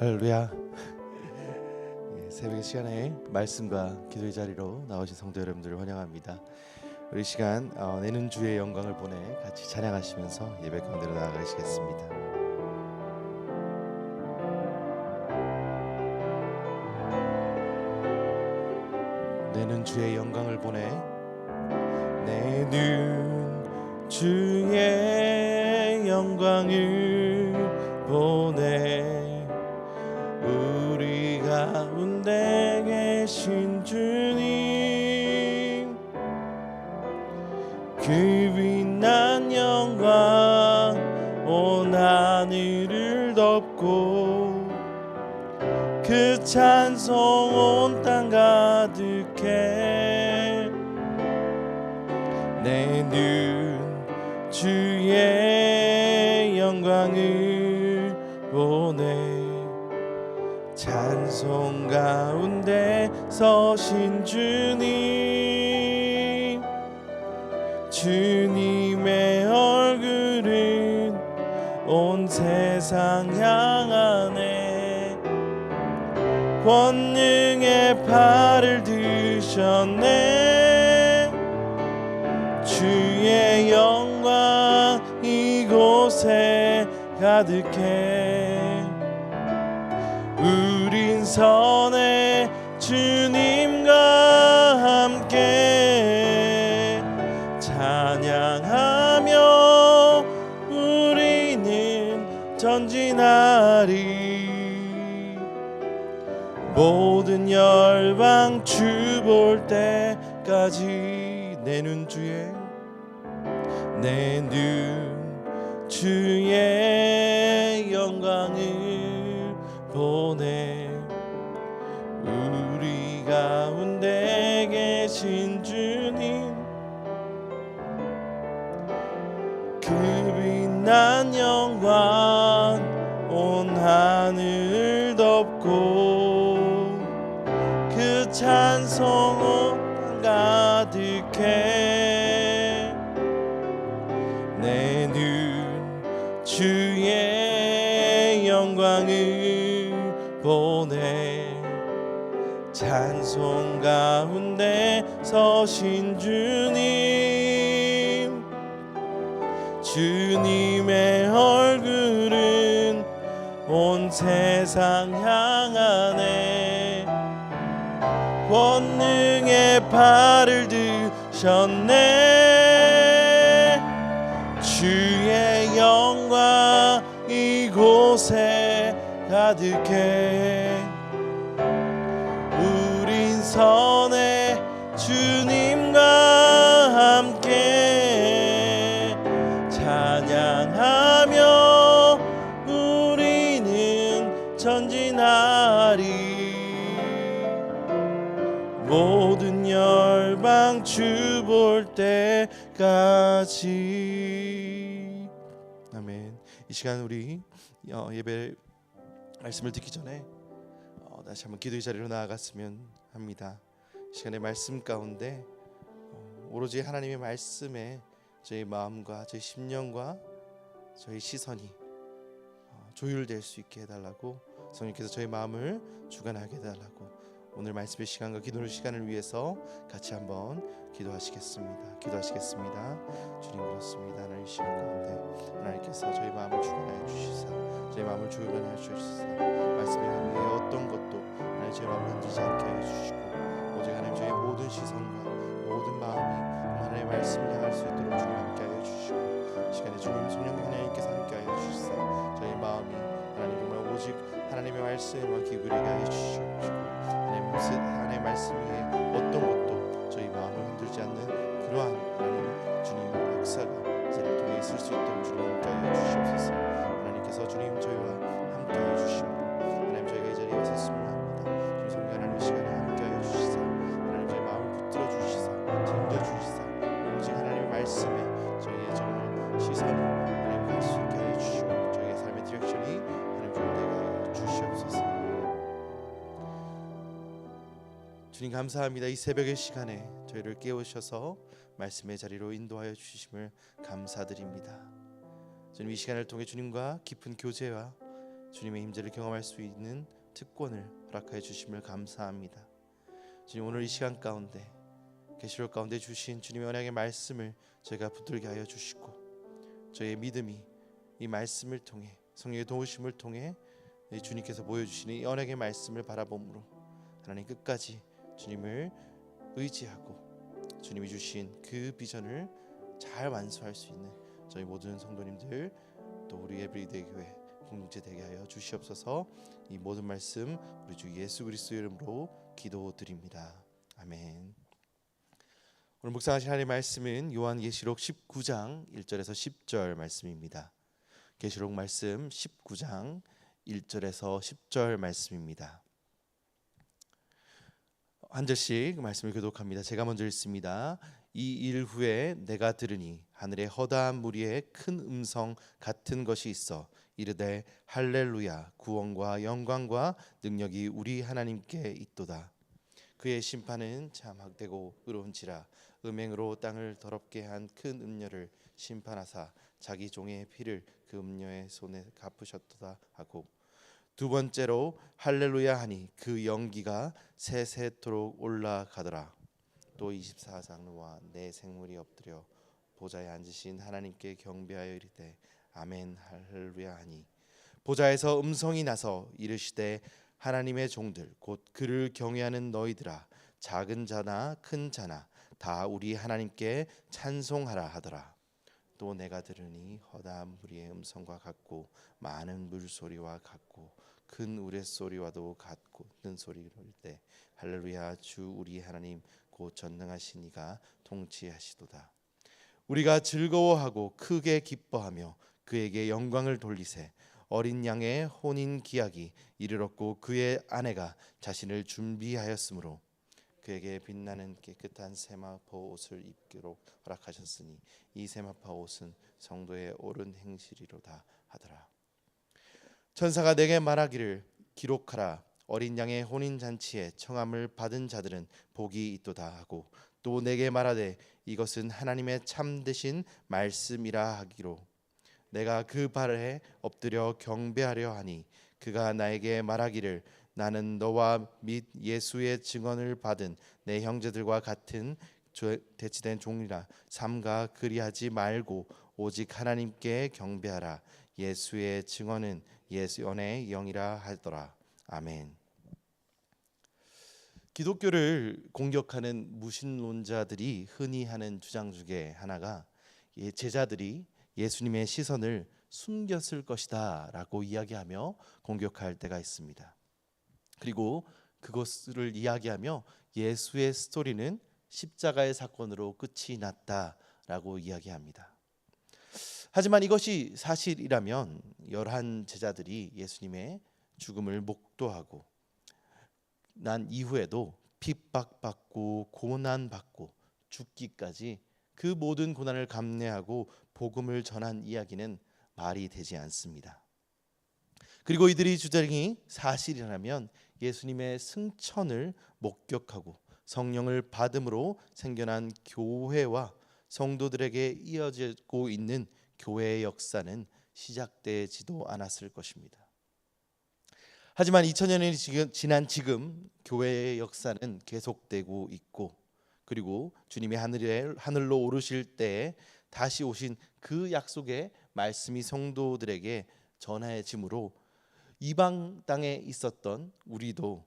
할렐루야. 새벽의 시간에 말씀과 기도의 자리로 나오신 성도 여러분들을 환영합니다. 우리 시간 내는 주의 영광을 보내 같이 찬양하시면서 예배 가운데로 나아가시겠습니다. 내는 주의 영광을 보내 내는 주의 영광을 보내 우리 가운데 계신 주님 그 빛난 영광 온 하늘을 덮고 그 찬송 온 땅 가득해 내는 주의 영광을 보내 찬송 가운데 서신 주님 주님의 얼굴은 온 세상 향하네 권능의 팔을 드셨네 주의 영광 이곳에 가득해 우린 선해 주님과 함께 찬양하며 우리는 전진하리 모든 열방 주 볼 때까지 내 눈 주의 영광을 보내 우리 가운데 계신 주님 그 빛난 영광 온 하늘 덮고 그 찬송 온 땅 가득해 내 눈 주의 영광을 보내 찬송 가운데 서신 주님 주님의 얼굴은 온 세상 향하네 권능의 팔을 드셨네 주의 영광 이곳에 가득해 우린 선해 주님과 함께 찬양하며 우리는 전진하리 모든 열방 주 볼 때까지 아멘. 이 시간 우리 예배 말씀을 듣기 전에 다시 한번 기도의 자리로 나아갔으면 합니다. 시간의 말씀 가운데 오로지 하나님의 말씀에 저희 마음과 저희 심령과 저희 시선이 조율될 수 있게 해달라고 성령께서 저희 마음을 주관하게 해달라고 오늘 말씀의 시간과 기도의 시간을 위해서 같이 한번 기도하시겠습니다. 주님 그렇습니다. 하나님 시간 가운데 하나님께서 저희 마음을 주관하여 주시사 저희 마음을 주관하여 주시사 말씀의 함에 어떤 것도 하나님 저희 마음을 흔들지 않게 하여 주시고 오직 하나님 저희 모든 시선과 모든 마음이 하나님의 말씀을 향할 수 있도록 주님 함께 하여 주시고 시간에 주님 성령 하나님께서 함께 하여 주시사 저희 마음이 하나님 정말 오직 하나님의 말씀에만 기울이게 하여 주시옵시고 하나님의 말씀 위에 어떤 것도 저희 마음을 흔들지 않는 그러한 하나님 주님 역사가 이제를 통해 있을 수 있도록 주님 함께 하여 주시옵소서. 하나님께서 주님 저희와 함께 하여 주시므로 하나님 저희가 이 자리에 왔었으면 합니다. 주님 성령 하나님 시간에 함께 하여 주시사 하나님 저희 마음을 붙들어 주시사 힘겨 주시사 오직 하나님의 말씀에 저희의 정말 시선이 하나님 갈 수 있게 하여 주시고 저희의 삶의 디렉션이 하나님 주님께 하여 주시옵소서. 주님 감사합니다. 이 새벽의 시간에 저희를 깨우셔서 말씀의 자리로 인도하여 주심을 감사드립니다. 주님 이 시간을 통해 주님과 깊은 교제와 주님의 임재를 경험할 수 있는 특권을 허락하여 주심을 감사합니다. 주님, 오늘 이 시간 가운데 계시록 가운데 주신 주님의 언약의 말씀을 저희가 붙들게 하여 주시고, 저희의 믿음이 이 말씀을 통해 성령의 도우심을 통해 주님께서 보여주시는 이 언약의 말씀을 바라봄으로 하나님 끝까지 주님을 의지하고 주님이 주신 그 비전을 잘 완수할 수 있는 저희 모든 성도님들, 또 우리 에브리데이 교회 공동체 되게 하여 주시옵소서. 이 모든 말씀 우리 주 예수 그리스도 이름으로 기도드립니다. 아멘. 오늘 묵상하실 하나님의 말씀은 요한계시록 19장 1절에서 10절 말씀입니다. 계시록 말씀 19장 1절에서 10절 말씀입니다. 한 절씩 말씀을 교독합니다. 제가 먼저 읽습니다. 이 일 후에 내가 들으니 하늘에 허다한 무리의 큰 음성 같은 것이 있어 이르되 할렐루야, 구원과 영광과 능력이 우리 하나님께 있도다. 그의 심판은 참 헛되고 의로운지라. 음행으로 땅을 더럽게 한 큰 음녀를 심판하사 자기 종의 피를 그 음녀의 손에 갚으셨도다 하고, 두 번째로 할렐루야 하니 그 연기가 세세토록 올라가더라. 또 24장로와 네 생물이 엎드려 보좌에 앉으신 하나님께 경배하여 이르되 아멘 할렐루야 하니, 보좌에서 음성이 나서 이르시되 하나님의 종들 곧 그를 경외하는 너희들아, 작은 자나 큰 자나 다 우리 하나님께 찬송하라 하더라. 또 내가 들으니 허다한 무리의 음성과 같고 많은 물소리와 같고 큰 우레소리와도 같은 소리를 때 할렐루야, 주 우리 하나님 곧 전능하신 이가 통치하시도다. 우리가 즐거워하고 크게 기뻐하며 그에게 영광을 돌리세. 어린 양의 혼인 기약이 이르렀고 그의 아내가 자신을 준비하였으므로 그에게 빛나는 깨끗한 세마포 옷을 입기로 허락하셨으니 이 세마포 옷은 성도의 옳은 행실이로다 하더라. 천사가 내게 말하기를 기록하라. 어린 양의 혼인 잔치에 청함을 받은 자들은 복이 있도다 하고, 또 내게 말하되 이것은 하나님의 참되신 말씀이라 하기로, 내가 그 발에 엎드려 경배하려 하니 그가 나에게 말하기를 나는 너와 및 예수의 증언을 받은 내 형제들과 같은 대치된 종이라. 삼가 그리하지 말고 오직 하나님께 경배하라. 예수의 증언은 예수의 영이라 하더라. 아멘. 기독교를 공격하는 무신론자들이 흔히 하는 주장 중에 하나가 제자들이 예수님의 시선을 숨겼을 것이다 라고 이야기하며 공격할 때가 있습니다. 그리고 그것을 이야기하며 예수의 스토리는 십자가의 사건으로 끝이 났다라고 이야기합니다. 하지만 이것이 사실이라면 11 제자들이 예수님의 죽음을 목도하고 난 이후에도 핍박받고 고난받고 죽기까지 그 모든 고난을 감내하고 복음을 전한 이야기는 말이 되지 않습니다. 그리고 이들의 주장이 사실이라면 예수님의 승천을 목격하고 성령을 받음으로 생겨난 교회와 성도들에게 이어지고 있는 교회의 역사는 시작되지도 않았을 것입니다. 하지만 2000년이 지난 지금 교회의 역사는 계속되고 있고, 그리고 주님이 하늘로 오르실 때에 다시 오신 그 약속의 말씀이 성도들에게 전해지므로 이방 땅에 있었던 우리도,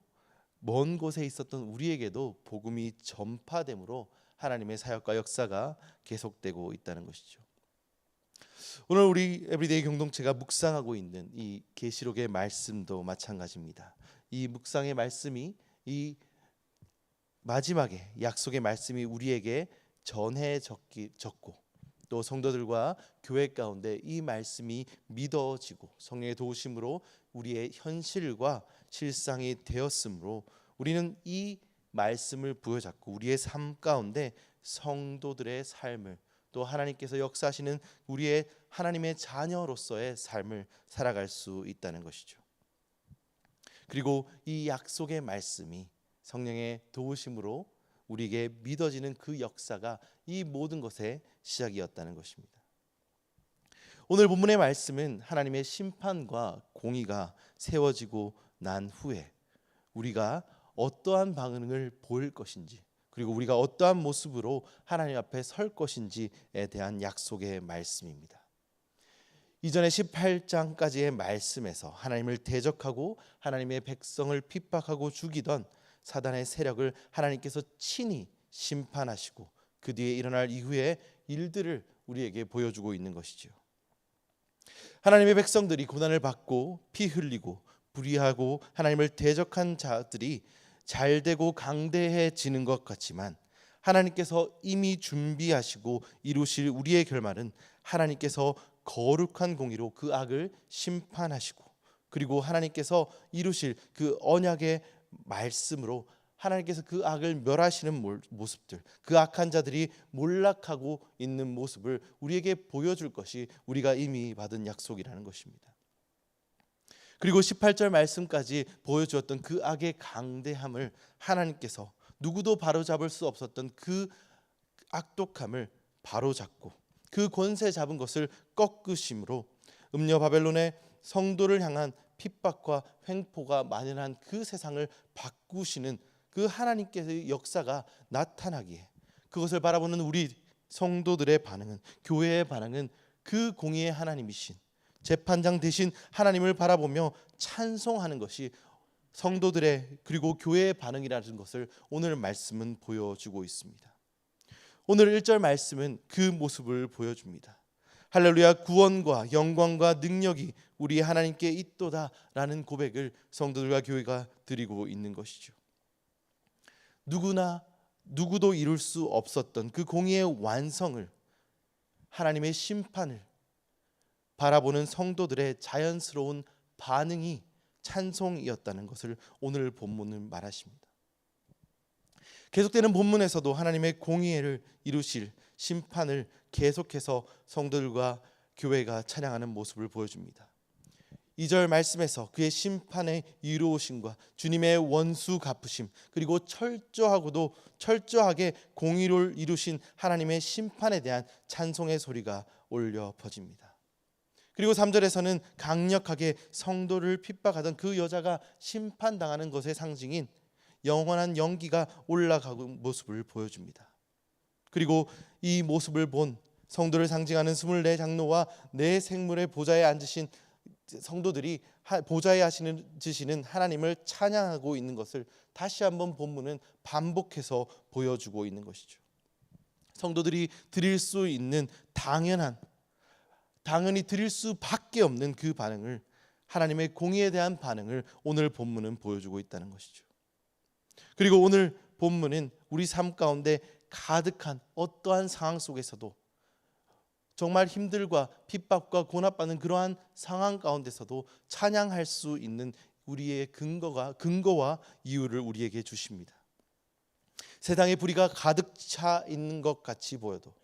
먼 곳에 있었던 우리에게도 복음이 전파되므로 하나님의 사역과 역사가 계속되고 있다는 것이죠. 오늘 우리 에브리데이 공동체가 묵상하고 있는 이 계시록의 말씀도 마찬가지입니다. 이 묵상의 말씀이 이 마지막에 약속의 말씀이 우리에게 전해졌고, 또 성도들과 교회 가운데 이 말씀이 믿어지고 성령의 도우심으로 우리의 현실과 실상이 되었으므로 우리는 이 말씀을 부여잡고 우리의 삶 가운데 성도들의 삶을, 또 하나님께서 역사하시는 우리의 하나님의 자녀로서의 삶을 살아갈 수 있다는 것이죠. 그리고 이 약속의 말씀이 성령의 도우심으로 우리에게 믿어지는 그 역사가 이 모든 것의 시작이었다는 것입니다. 오늘 본문의 말씀은 하나님의 심판과 공의가 세워지고 난 후에 우리가 어떠한 반응을 보일 것인지, 그리고 우리가 어떠한 모습으로 하나님 앞에 설 것인지에 대한 약속의 말씀입니다. 이전에 18장까지의 말씀에서 하나님을 대적하고 하나님의 백성을 핍박하고 죽이던 사단의 세력을 하나님께서 친히 심판하시고 그 뒤에 일어날 이후의 일들을 우리에게 보여주고 있는 것이죠. 하나님의 백성들이 고난을 받고 피 흘리고 불의하고 하나님을 대적한 자들이 잘되고 강대해지는 것 같지만, 하나님께서 이미 준비하시고 이루실 우리의 결말은 하나님께서 거룩한 공의로 그 악을 심판하시고, 그리고 하나님께서 이루실 그 언약의 말씀으로 하나님께서 그 악을 멸하시는 모습들, 그 악한 자들이 몰락하고 있는 모습을 우리에게 보여줄 것이 우리가 이미 받은 약속이라는 것입니다. 그리고 18절 말씀까지 보여주었던 그 악의 강대함을 하나님께서 누구도 바로잡을 수 없었던 그 악독함을 바로잡고 그 권세 잡은 것을 꺾으심으로 음녀 바벨론의 성도를 향한 핍박과 횡포가 만연한 그 세상을 바꾸시는 그 하나님께서의 역사가 나타나기에, 그것을 바라보는 우리 성도들의 반응은, 교회의 반응은 그 공의의 하나님이신 재판장 되신 하나님을 바라보며 찬송하는 것이 성도들의 그리고 교회의 반응이라는 것을 오늘 말씀은 보여주고 있습니다. 오늘 1절 말씀은 그 모습을 보여줍니다. 할렐루야, 구원과 영광과 능력이 우리 하나님께 있도다라는 고백을 성도들과 교회가 드리고 있는 것이죠. 누구도 이룰 수 없었던 그 공의의 완성을, 하나님의 심판을 바라보는 성도들의 자연스러운 반응이 찬송이었다는 것을 오늘 본문은 말하십니다. 계속되는 본문에서도 하나님의 공의를 이루실 심판을 계속해서 성도들과 교회가 찬양하는 모습을 보여줍니다. 2절 말씀에서 그의 심판의 이루어심과 주님의 원수 갚으심, 그리고 철저하게 공의를 이루신 하나님의 심판에 대한 찬송의 소리가 올려 퍼집니다. 그리고 3절에서는 강력하게 성도를 핍박하던 그 여자가 심판당하는 것의 상징인 영원한 연기가 올라가는 모습을 보여줍니다. 그리고 이 모습을 본 성도를 상징하는 24장로와 네 생물의 보좌에 앉으신 성도들이 보좌에 앉으시는 하나님을 찬양하고 있는 것을 다시 한번 본문은 반복해서 보여주고 있는 것이죠. 성도들이 드릴 수 있는 당연히 드릴 수밖에 없는 그 반응을, 하나님의 공의에 대한 반응을 오늘 본문은 보여주고 있다는 것이죠. 그리고 오늘 본문은 우리 삶 가운데 가득한 어떠한 상황 속에서도, 정말 힘들과 핍박과 고난받는 그러한 상황 가운데서도 찬양할 수 있는 우리의 근거와 이유를 우리에게 주십니다. 세상에 불의가 가득 차 있는 것 같이 보여도,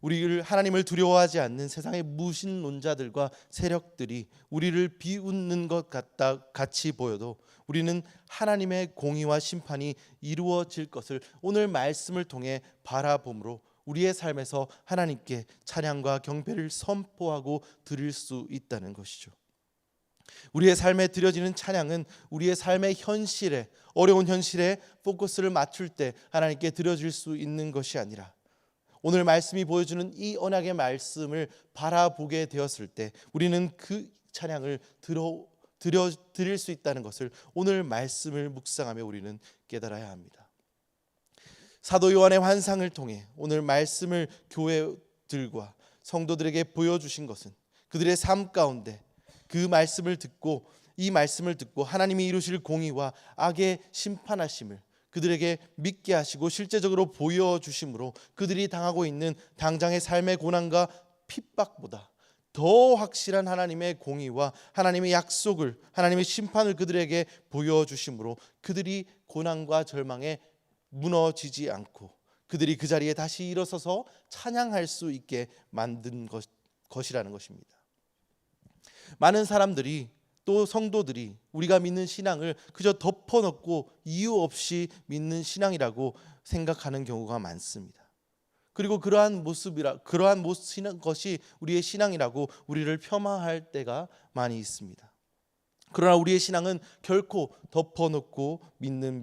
우리를 하나님을 두려워하지 않는 세상의 무신론자들과 세력들이 우리를 비웃는 것 같이 보여도 우리는 하나님의 공의와 심판이 이루어질 것을 오늘 말씀을 통해 바라봄으로 우리의 삶에서 하나님께 찬양과 경배를 선포하고 드릴 수 있다는 것이죠. 우리의 삶에 드려지는 찬양은 우리의 삶의 현실에, 어려운 현실에 포커스를 맞출 때 하나님께 드려질 수 있는 것이 아니라, 오늘 말씀이 보여주는 이 언약의 말씀을 바라보게 되었을 때 우리는 그 찬양을 드릴 수 있다는 것을 오늘 말씀을 묵상하며 우리는 깨달아야 합니다. 사도 요한의 환상을 통해 오늘 말씀을 교회들과 성도들에게 보여주신 것은, 그들의 삶 가운데 그 말씀을 듣고, 이 말씀을 듣고 하나님이 이루실 공의와 악의 심판하심을 그들에게 믿게 하시고 실제적으로 보여주심으로 그들이 당하고 있는 당장의 삶의 고난과 핍박보다 더 확실한 하나님의 공의와 하나님의 약속을, 하나님의 심판을 그들에게 보여주심으로 그들이 고난과 절망에 무너지지 않고 그들이 그 자리에 다시 일어서서 찬양할 수 있게 만든 것이라는 것입니다. 많은 사람들이, 또 성도들이 우리가 믿는 신앙을 그저 덮어놓고 이유 없이 믿는 신앙이라고 생각하는 경우가 많습니다. 그리고 그러한 것이 우리의 신앙이라고 우리를 폄하할 때가 많이 있습니다. 그러나 우리의 신앙은 결코 덮어놓고 믿는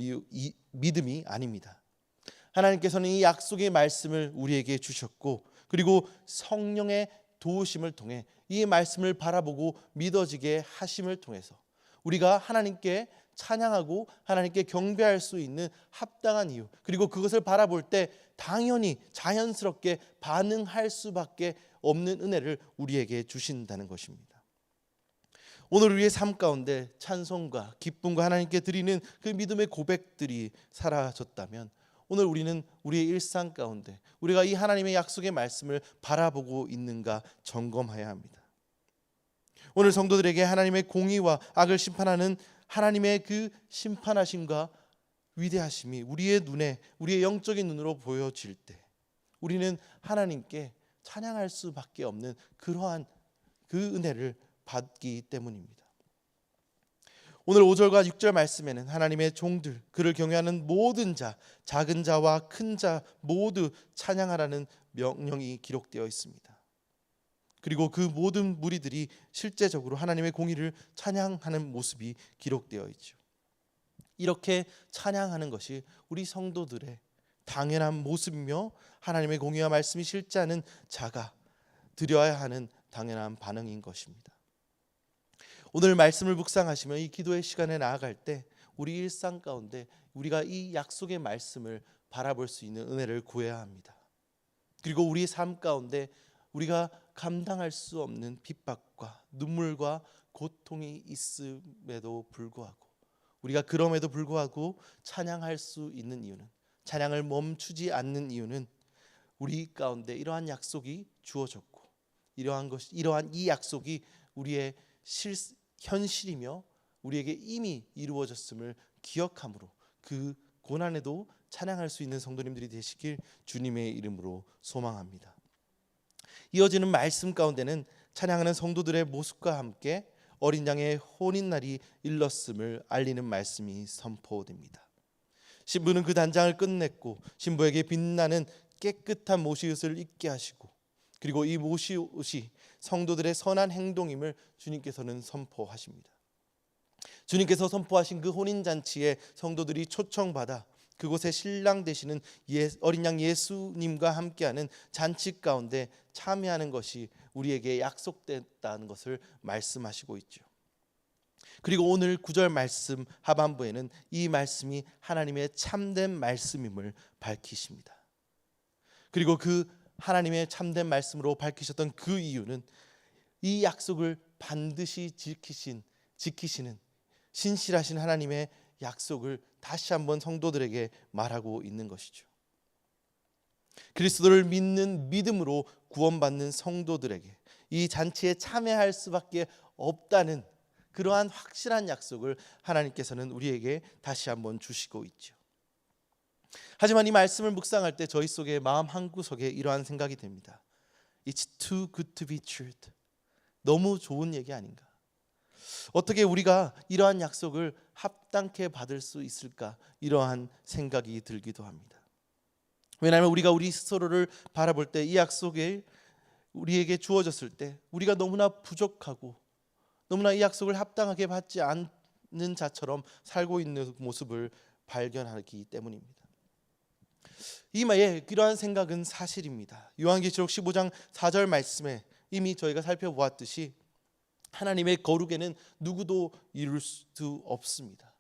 믿음이 아닙니다. 하나님께서는 이 약속의 말씀을 우리에게 주셨고, 그리고 성령의 도우심을 통해 이 말씀을 바라보고 믿어지게 하심을 통해서 우리가 하나님께 찬양하고 하나님께 경배할 수 있는 합당한 이유, 그리고 그것을 바라볼 때 당연히 자연스럽게 반응할 수밖에 없는 은혜를 우리에게 주신다는 것입니다. 오늘 우리의 삶 가운데 찬송과 기쁨과 하나님께 드리는 그 믿음의 고백들이 사라졌다면, 오늘 우리는 우리의 일상 가운데 우리가 이 하나님의 약속의 말씀을 바라보고 있는가 점검해야 합니다. 오늘 성도들에게 하나님의 공의와 악을 심판하는 하나님의 그 심판하심과 위대하심이 우리의 눈에, 우리의 영적인 눈으로 보여질 때 우리는 하나님께 찬양할 수밖에 없는 그러한 그 은혜를 받기 때문입니다. 오늘 5절과 6절 말씀에는 하나님의 종들, 그를 경외하는 모든 자, 작은 자와 큰 자 모두 찬양하라는 명령이 기록되어 있습니다. 그리고 그 모든 무리들이 실제적으로 하나님의 공의를 찬양하는 모습이 기록되어 있죠. 이렇게 찬양하는 것이 우리 성도들의 당연한 모습이며 하나님의 공의와 말씀이 실제하는 자가 드려야 하는 당연한 반응인 것입니다. 오늘 말씀을 묵상하시며 이 기도의 시간에 나아갈 때 우리 일상 가운데 우리가 이 약속의 말씀을 바라볼 수 있는 은혜를 구해야 합니다. 그리고 우리 삶 가운데 우리가 감당할 수 없는 핍박과 눈물과 고통이 있음에도 불구하고, 우리가 그럼에도 불구하고 찬양할 수 있는 이유는, 찬양을 멈추지 않는 이유는 우리 가운데 이러한 약속이 주어졌고, 이러한 이 약속이 우리의 현실이며 우리에게 이미 이루어졌음을 기억함으로 그 고난에도 찬양할 수 있는 성도님들이 되시길 주님의 이름으로 소망합니다. 이어지는 말씀 가운데는 찬양하는 성도들의 모습과 함께 어린 양의 혼인날이 일렀음을 알리는 말씀이 선포됩니다. 신부는 그 단장을 끝냈고 신부에게 빛나는 깨끗한 모시옷을 입게 하시고, 그리고 이 모시옷이 성도들의 선한 행동임을 주님께서는 선포하십니다. 주님께서 선포하신 그 혼인잔치에 성도들이 초청받아 그곳에 신랑 되시는 어린 양 예수님과 함께하는 잔치 가운데 참여하는 것이 우리에게 약속됐다는 것을 말씀하시고 있죠. 그리고 오늘 9절 말씀 하반부에는 이 말씀이 하나님의 참된 말씀임을 밝히십니다. 그리고 그 하나님의 참된 말씀으로 밝히셨던 그 이유는 이 약속을 반드시 지키시는 신실하신 하나님의 약속을 다시 한번 성도들에게 말하고 있는 것이죠. 그리스도를 믿는 믿음으로 구원받는 성도들에게 이 잔치에 참여할 수밖에 없다는 그러한 확실한 약속을 하나님께서는 우리에게 다시 한번 주시고 있죠. 하지만 이 말씀을 묵상할 때 저희 속의 마음 한구석에 이러한 생각이 듭니다. It's too good to be true. 너무 좋은 얘기 아닌가? 어떻게 우리가 이러한 약속을 합당케 받을 수 있을까? 이러한 생각이 들기도 합니다. 왜냐하면 우리가 우리 스스로를 바라볼 때 이 약속이 우리에게 주어졌을 때 우리가 너무나 부족하고 너무나 이 약속을 합당하게 받지 않는 자처럼 살고 있는 모습을 발견하기 때문입니다. 이러한 생각은 사실입니다. 요한계시록 15장 4절 말씀에 이미 저희가 살펴보았듯이 하나님의 거룩에는 누구도 이룰 수 없습니다.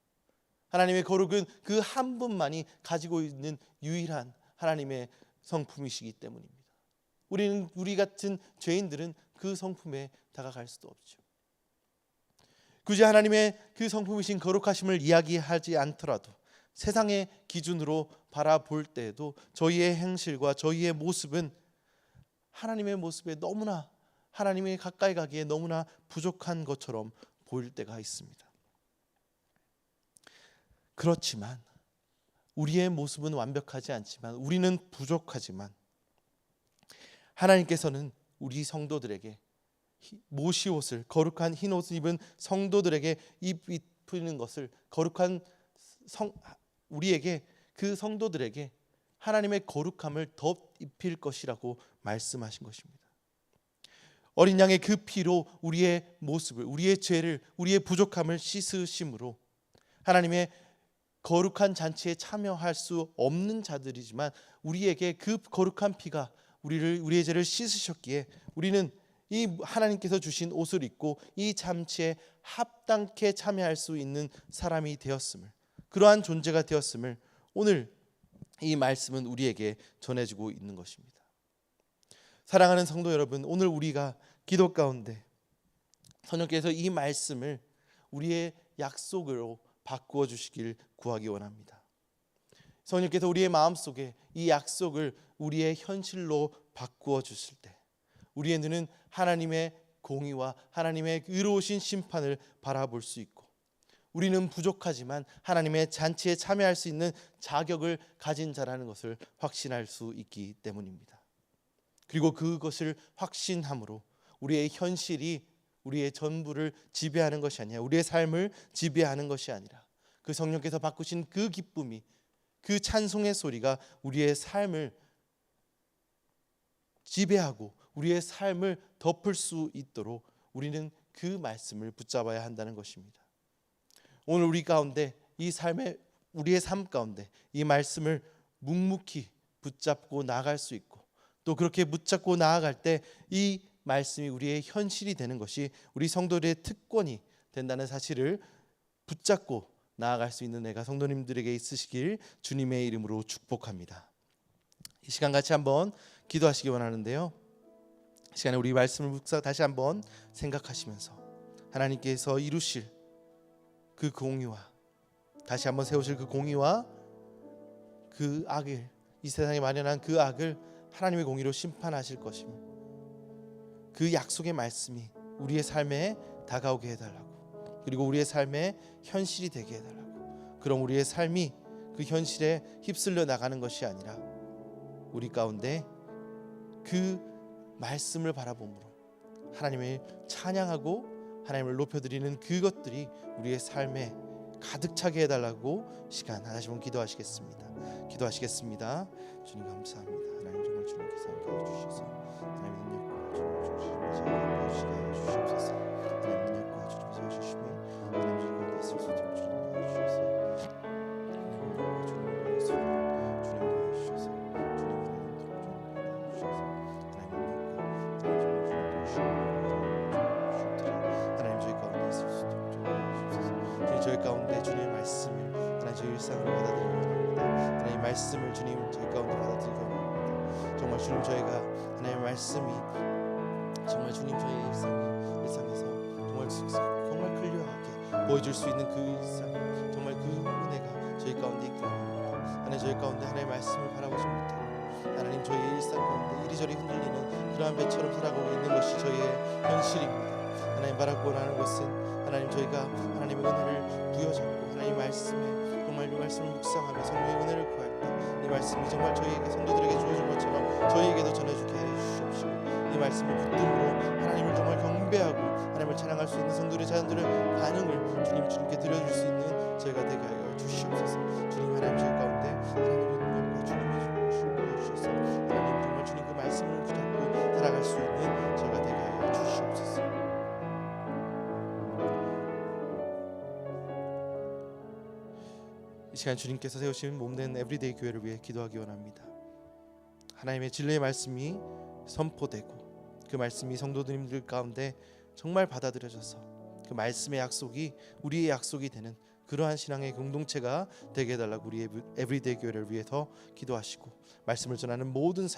하나님의 거룩은 그 한 분만이 가지고 있는 유일한 하나님의 성품이시기 때문입니다. 우리 같은 죄인들은 그 성품에 다가갈 수도 없죠. 굳이 하나님의 그 성품이신 거룩하심을 이야기하지 않더라도 세상의 기준으로 바라볼 때에도 저희의 행실과 저희의 모습은 하나님의 모습에 너무나, 하나님의 가까이 가기에 너무나 부족한 것처럼 보일 때가 있습니다. 그렇지만 우리의 모습은 완벽하지 않지만, 우리는 부족하지만 하나님께서는 우리 성도들에게 모시옷을, 거룩한 흰옷을 입은 성도들에게 입히는 것을, 우리에게, 그 성도들에게 하나님의 거룩함을 덧입힐 것이라고 말씀하신 것입니다. 어린 양의 그 피로 우리의 모습을, 우리의 죄를, 우리의 부족함을 씻으심으로 하나님의 거룩한 잔치에 참여할 수 없는 자들이지만 우리에게 그 거룩한 피가 우리의 죄를 씻으셨기에 우리는 이 하나님께서 주신 옷을 입고 이 잔치에 합당케 참여할 수 있는 사람이 되었음을, 그러한 존재가 되었음을 오늘 이 말씀은 우리에게 전해주고 있는 것입니다. 사랑하는 성도 여러분, 오늘 우리가 기도 가운데 성령께서 이 말씀을 우리의 약속으로 바꾸어 주시길 구하기 원합니다. 성령께서 우리의 마음속에 이 약속을 우리의 현실로 바꾸어 주실 때 우리의 눈은 하나님의 공의와 하나님의 의로우신 심판을 바라볼 수 있고, 우리는 부족하지만 하나님의 잔치에 참여할 수 있는 자격을 가진 자라는 것을 확신할 수 있기 때문입니다. 그리고 그것을 확신함으로 우리의 현실이 우리의 전부를 지배하는 것이 아니라, 우리의 삶을 지배하는 것이 아니라 그 성령께서 바꾸신 그 기쁨이, 그 찬송의 소리가 우리의 삶을 지배하고 우리의 삶을 덮을 수 있도록 우리는 그 말씀을 붙잡아야 한다는 것입니다. 오늘 우리 가운데 우리의 삶 가운데 이 말씀을 묵묵히 붙잡고 나아갈 수 있고, 또 그렇게 붙잡고 나아갈 때 이 말씀이 우리의 현실이 되는 것이 우리 성도들의 특권이 된다는 사실을 붙잡고 나아갈 수 있는 내가 성도님들에게 있으시길 주님의 이름으로 축복합니다. 이 시간 같이 한번 기도하시기 원하는데요, 이 시간에 우리 말씀을 다시 한번 생각하시면서 하나님께서 이루실 그 공의와, 다시 한번 세우실 그 공의와 그 악을, 이 세상에 마련한 그 악을 하나님의 공의로 심판하실 것임을, 그 약속의 말씀이 우리의 삶에 다가오게 해달라고, 그리고 우리의 삶의 현실이 되게 해달라고. 그럼 우리의 삶이 그 현실에 휩쓸려 나가는 것이 아니라 우리 가운데 그 말씀을 바라봄으로 하나님을 찬양하고 하나님을 높여드리는 그것들이 우리의 삶에 가득 차게 해달라고 시간 다시 한번 기도하시겠습니다. 주님 감사합니다. 하나님 정말 주님께서 함께해 주셔서 하나님의 능력과 주님의 중심을 주시옵소서. 하나님의 능력과 주님의 주심이 하나님 가운데 있을 수 있도록 주님 도와주셔서 저희 가운데 주님의 말씀을 하나님 저희 일상으로 받아들이기 원합니다. 하나님 말씀을 주님 저희 가운데 받아들이기 원합니다. 정말 주님 저희가 하나님의 말씀이 정말 주님 저희의 일상에서 정말 클리어하게 보여줄 수 있는 그 일상, 정말 그 은혜가 저희 가운데 있기 원합니다. 하나님 저희 가운데 하나님의 말씀을 바라보지 못하고 하나님 저희의 일상 가운데 이리저리 흔들리는 그러한 배처럼 살아가고 있는 것이 저희의 현실입니다. 하나님 바라고 원하는 것은 하나님 저희가 하나님의 은혜를 부여잡고 하나님 말씀에 정말 이 말씀을 묵상하며 성령의 은혜를 구할 때 이 말씀이 정말 저희에게 성도들에게 주어진 것처럼 저희에게도 전해주게 해 주시옵시고, 이 말씀을 붙들고 하나님을 정말 경배하고 하나님을 찬양할 수 있는 성도의 자녀들의 반응을 주님께 드려줄 수 있는 저희가 되게 하여 주시옵소서. 주님 하나님 저희 가운데 하나님의 능력과 주님의 주심을 보여주셔서 하나님 정말 주님 그 말씀을 붙잡고 살아갈 수 있는 저희가 되게 하여 주시옵소서. 이 시간 주님께서 세우신 몸된 에브리데이 교회를 위해 기도하기 원합니다. 하나님의 진리의 말씀이 선포되고 그 말씀이 성도님들 가운데 정말 받아들여져서 그 말씀의 약속이 우리의 약속이 되는 그러한 신앙의 공동체가 되게 해달라고 우리의 에브리데이 교회를 위해서 기도하시고, 말씀을 전하는 모든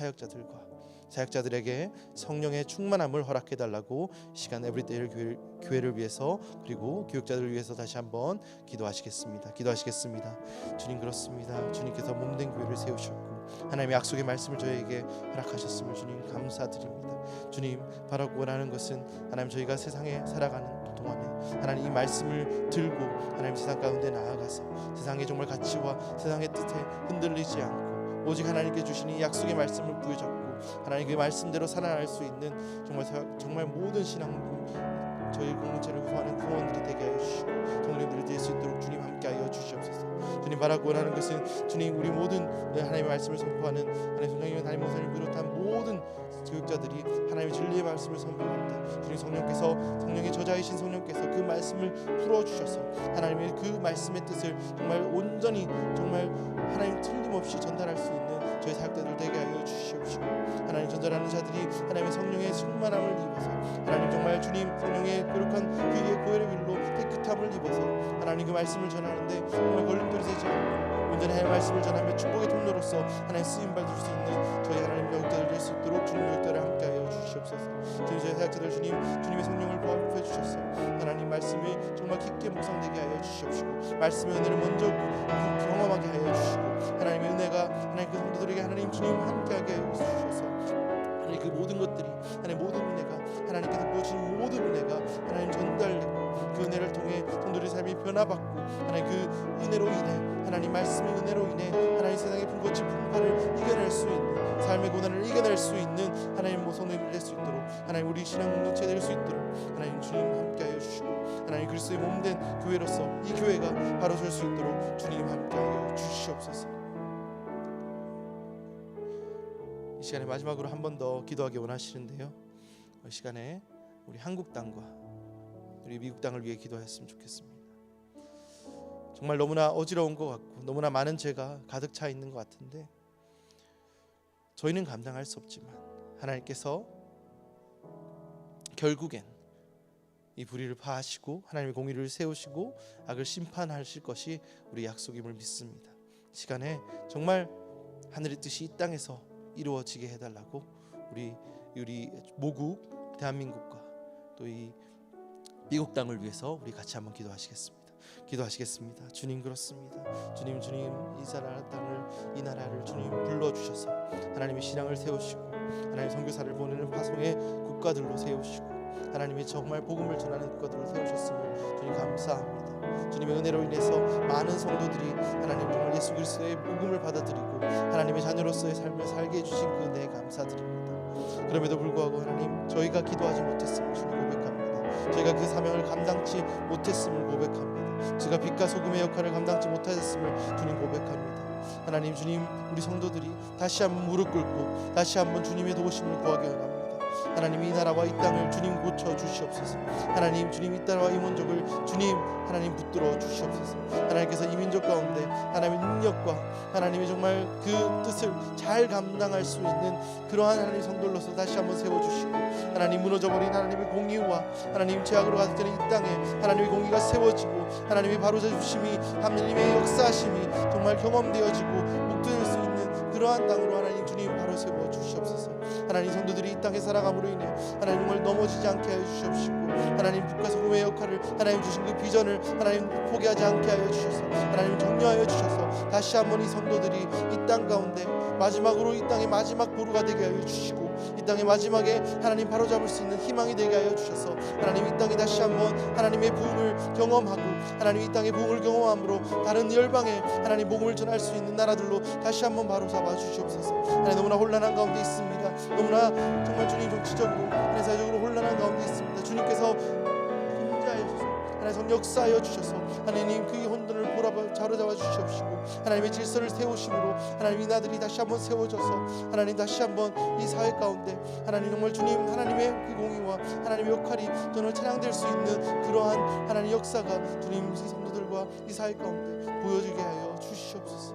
사역자들에게 성령의 충만함을 허락해달라고 시간 에브리데이 교회를 위해서 그리고 교육자들을 위해서 다시 한번 기도하시겠습니다. 주님 그렇습니다. 주님께서 몸된 교회를 세우셨고 하나님의 약속의 말씀을 저희에게 허락하셨음을 주님 감사드립니다. 주님 바라고 원하는 것은 하나님 저희가 세상에 살아가는 동안에 하나님 이 말씀을 들고 하나님 세상 가운데 나아가서 세상의 정말 가치와 세상의 뜻에 흔들리지 않고 오직 하나님께 주신 이 약속의 말씀을 부여잡고 하나님 그 말씀대로 살아갈 수 있는 정말 모든 신앙 저희 공동체를 구하는 구원들이 되게 하여 주시고 성령들이 될 수 있도록 주님 함께하여 주시옵소서. 주님 바라고 원하는 것은 주님 우리 모든 하나님의 말씀을 선포하는 하나님 성령님의 담임 목사님을 비롯한 모든 교육자들이 하나님의 진리의 말씀을 선포할 때 주님 성령의 저자이신 성령께서 그 말씀을 풀어주셔서 하나님의 그 말씀의 뜻을 정말 온전히 정말 하나님 틀림없이 전달할 수 있는 저희 사역자들 되게 하여 주시옵시고 하나님 전달하는 자들이 하나님의 성령의 충만함을 입어서 하나님 정말 주님 성령의 거룩한 그의 고혈의 빌로 깨끗함을 입어서 하나님 그 말씀을 전하는데 정말 걸림돌이 되지 않고 온전히 하나님의 말씀을 전하며 축복의 통로로서 하나님 쓰임 받을 수 있는 저희 하나님 교육자들 될 수 있도록 주님 교육자를 함께하여 주시옵소서. 주님 저희 사역자들 주님의 성령을 부어주셔서 주셔서 하나님 말씀이 정말 깊게 묵상되게 하여 주시옵시고 말씀의 은혜를 먼저 경험하게 하여 주시고 하나님의 은혜가 하나님 그 성도들에게 하나님 주님 함께하게 하여 주셔서 하나님 그 모든 것들이 하나님 모든 은혜가 하나님께서 부어주신 모든 은혜가 하나님 전달되고 그 은혜를 통해 성도들의 삶이 변화받고 하나님 그 은혜로 인해 하나님 말씀의 은혜로 인해 하나님 세상의 불꽃이 풍파를 이겨낼 수 있는 삶의 고난을 이겨낼 수 있는 하나님 모성을 낼 수 있도록 하나님 우리 신앙 공동체 될 수 있도록 하나님 주님 함께하여 주시고 하나님 그리스도의 몸된 교회로서 이 교회가 바로 설 수 있도록 주님 함께하여 주시옵소서. 이 시간에 마지막으로 한 번 더 기도하기 원하시는데요, 이 시간에 우리 한국 땅과 우리 미국 땅을 위해 기도했으면 좋겠습니다. 정말 너무나 어지러운 것 같고 너무나 많은 죄가 가득 차 있는 것 같은데 저희는 감당할 수 없지만 하나님께서 결국엔 이 불의를 파하시고 하나님의 공의를 세우시고 악을 심판하실 것이 우리 약속임을 믿습니다. 시간에 정말 하늘의 뜻이 이 땅에서 이루어지게 해달라고 우리 모국 대한민국과 또 이 미국 땅을 위해서 우리 같이 한번 기도하시겠습니다. 주님 그렇습니다. 주님 이 땅을 이 나라를 주님 불러주셔서 하나님의 신앙을 세우시고 하나님 선교사를 보내는 파송의 국가들로 세우시고 하나님의 정말 복음을 전하는 국가들을 세우셨음을 주님 감사합니다. 주님의 은혜로 인해서 많은 성도들이 하나님 정말 예수 그리스도의 복음을 받아들이고 하나님의 자녀로서의 삶을 살게 해주신 그 은혜에 감사드립니다. 그럼에도 불구하고 하나님 저희가 기도하지 못했음을 주님 고백합니다. 저희가 그 사명을 감당치 못했음을 고백합니다. 제가 빛과 소금의 역할을 감당치 못하셨음을 주님 고백합니다. 하나님 주님 우리 성도들이 다시 한번 무릎 꿇고 다시 한번 주님의 도우심을 구하기 원합니다. 하나님 이 나라와 이 땅을 주님 고쳐 주시옵소서. 하나님 주님 이 나라와 이 민족을 주님 하나님 붙들어 주시옵소서. 하나님께서 이 민족 가운데 하나님의 능력과 하나님의 정말 그 뜻을 잘 감당할 수 있는 그러한 하나님 성도로서 다시 한번 세워주시고 하나님 무너져버린 하나님의 공의와 하나님 죄악으로 가득 이 땅에 하나님의 공의가 세워지고 하나님의 바로자 주심이 하나님의 역사하심이 정말 경험되어지고 목도될 수 있는 그러한 땅으로 하나님 주님 바로 세워 주시옵소서. 하나님 성도들이 이 땅에 살아감으로 인해 하나님 정말 넘어지지 않게 하여 주시옵시고 하나님 빛과 소금의 역할을 하나님 주신 그 비전을 하나님 포기하지 않게 하여 주셔서 하나님 격려하여 주셔서 다시 한번 이 성도들이 이 땅 가운데 마지막으로 이 땅의 마지막 보루가 되게 하여 주시고 이 땅의 마지막에 하나님 바로잡을 수 있는 희망이 되게 하여 주셔서 하나님 이 땅에 다시 한번 하나님의 부흥을 경험하고 하나님 이 땅의 부흥을 경험함으로 다른 열방에 하나님 복음을 전할 수 있는 나라들로 다시 한번 바로잡아 주시옵소서. 하나님 너무나 혼란한 가운데 있습니다. 너무나 정말 주님 정치적으로 사회적으로 혼란한 가운데 있습니다. 주님께서 임재하여 주셔서 하나님 역사하여 주셔서 하나님 그 혼돈을 자로잡아 주시옵시고 하나님의 질서를 세우심으로 하나님 이 나들이 다시 한번 세워져서 하나님 다시 한번 이 사회 가운데 하나님 정말 주님 하나님의 그 공의와 하나님의 역할이 정말 찬양될 수 있는 그러한 하나님 역사가 주님 이 성도들과 이 사회 가운데 보여지게 하여 주시옵소서.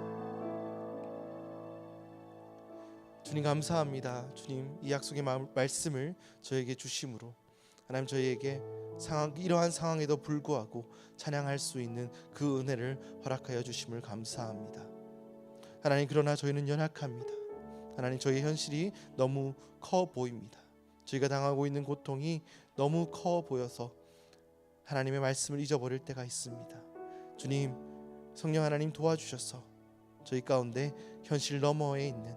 주님 감사합니다. 주님 이 약속의 말씀을 저에게 주심으로 하나님 저희에게 이러한 상황에도 불구하고 찬양할 수 있는 그 은혜를 허락하여 주심을 감사합니다. 하나님 그러나 저희는 연약합니다. 하나님 저희의 현실이 너무 커 보입니다. 저희가 당하고 있는 고통이 너무 커 보여서 하나님의 말씀을 잊어버릴 때가 있습니다. 주님 성령 하나님 도와주셔서 저희 가운데 현실 너머에 있는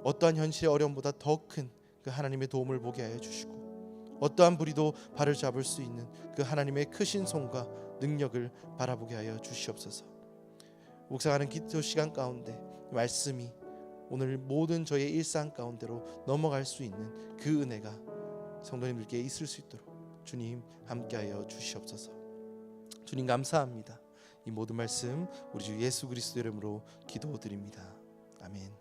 어떠한 현실의 어려움보다 더 큰 그 하나님의 도움을 보게 하여 주시고 어떠한 불의도 발을 잡을 수 있는 그 하나님의 크신 손과 능력을 바라보게 하여 주시옵소서. 묵상하는 기도 시간 가운데 말씀이 오늘 모든 저의 일상 가운데로 넘어갈 수 있는 그 은혜가 성도님들께 있을 수 있도록 주님 함께하여 주시옵소서. 주님 감사합니다. 이 모든 말씀 우리 주 예수 그리스도 이름으로 기도드립니다. 아멘.